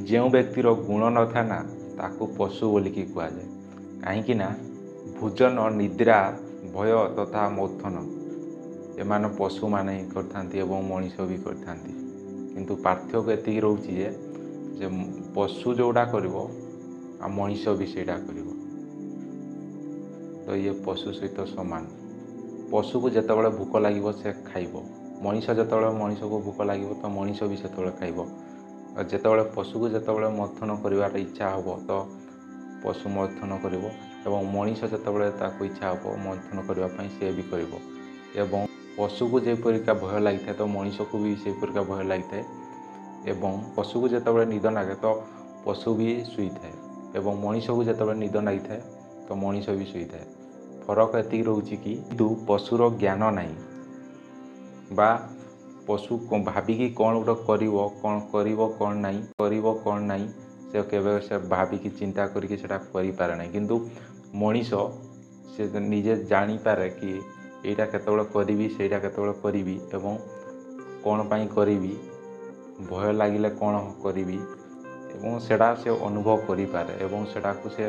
ଯେଉଁ ବ୍ୟକ୍ତିର ଗୁଣ ନଥାଏ ନା ତାକୁ ପଶୁ ବୋଲିକି କୁହାଯାଏ। କାହିଁକି ନା ଭୋଜନ, ନିଦ୍ରା, ଭୟ ତଥା ମୈଥୁନ ଏମାନେ ପଶୁମାନେ ହିଁ କରିଥାନ୍ତି ଏବଂ ମଣିଷ ବି କରିଥାନ୍ତି। କିନ୍ତୁ ପାର୍ଥକ୍ୟ ଏତିକି ରହୁଛି ଯେ ପଶୁ ଯେଉଁଟା କରିବ ଆଉ ମଣିଷ ବି ସେଇଟା କରିବ। ତ ଇଏ ପଶୁ ସହିତ ସମାନ। ପଶୁକୁ ଯେତେବେଳେ ଭୋକ ଲାଗିବ ସେ ଖାଇବ, ମଣିଷ ଯେତେବେଳେ ମଣିଷକୁ ଭୋକ ଲାଗିବ ତ ମଣିଷ ବି ସେତେବେଳେ ଖାଇବ। ଆଉ ଯେତେବେଳେ ପଶୁକୁ ଯେତେବେଳେ ମୈଥୁନ କରିବାର ଇଚ୍ଛା ହେବ ତ ପଶୁ ମୈଥୁନ କରିବ, ଏବଂ ମଣିଷ ଯେତେବେଳେ ତାକୁ ଇଚ୍ଛା ହେବ ମୈଥୁନ କରିବା ପାଇଁ ସେ ବି କରିବ। ଏବଂ ପଶୁକୁ ଯେପରିକା ଭୟ ଲାଗିଥାଏ ତ ମଣିଷକୁ ବି ସେପରିକା ଭୟ ଲାଗିଥାଏ। ଏବଂ ପଶୁକୁ ଯେତେବେଳେ ନିଦ ଲାଗେ ତ ପଶୁ ବି ଶୋଇଥାଏ, ଏବଂ ମଣିଷକୁ ଯେତେବେଳେ ନିଦ ଲାଗିଥାଏ ତ ମଣିଷ ବି ଶୋଇଥାଏ। ଫରକ ଏତିକି ରହୁଛି କି କିନ୍ତୁ ପଶୁର ଜ୍ଞାନ ନାହିଁ, ବା ପଶୁ ଭାବିକି କ'ଣ ଗୋଟେ କରିବ କ'ଣ ନାହିଁ ସେ କେବେ ସେ ଭାବିକି ଚିନ୍ତା କରିକି ସେଇଟା କରିପାରେ ନାହିଁ। କିନ୍ତୁ ମଣିଷ ସେ ନିଜେ ଜାଣିପାରେ କି ଏଇଟା କେତେବେଳେ କରିବି, ସେଇଟା କେତେବେଳେ କରିବି, ଏବଂ କ'ଣ ପାଇଁ କରିବି, ଭୟ ଲାଗିଲେ କ'ଣ କରିବି, ଏବଂ ସେଇଟା ସେ ଅନୁଭବ କରିପାରେ ଏବଂ ସେଟାକୁ ସେ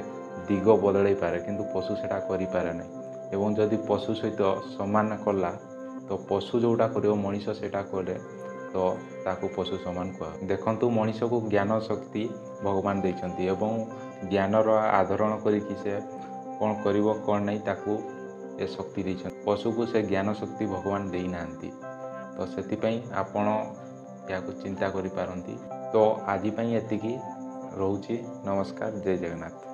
ଦିଗ ବଦଳାଇ ପାରେ। କିନ୍ତୁ ପଶୁ ସେଇଟା କରିପାରେ ନାହିଁ। ଏବଂ ଯଦି ପଶୁ ସହିତ ସମାନ କଲା ତ ପଶୁ ଯେଉଁଟା କରିବ ମଣିଷ ସେଇଟା କଲେ ତ ତାକୁ ପଶୁ ସମାନ କୁହା। ଦେଖନ୍ତୁ, ମଣିଷକୁ ଜ୍ଞାନ ଶକ୍ତି ଭଗବାନ ଦେଇଛନ୍ତି ଏବଂ ଜ୍ଞାନର ଆଧରଣ କରିକି ସେ କ'ଣ କରିବ କ'ଣ ନାହିଁ ତାକୁ ଏ ଶକ୍ତି ଦେଇଛନ୍ତି। ପଶୁକୁ ସେ ଜ୍ଞାନ ଶକ୍ତି ଭଗବାନ ଦେଇନାହାନ୍ତି। ତ ସେଥିପାଇଁ ଆପଣ ଏହାକୁ ଚିନ୍ତା କରିପାରନ୍ତି। ତ ଆଜି ପାଇଁ ଏତିକି ରହୁଛି। ନମସ୍କାର, ଜୟ ଜଗନ୍ନାଥ।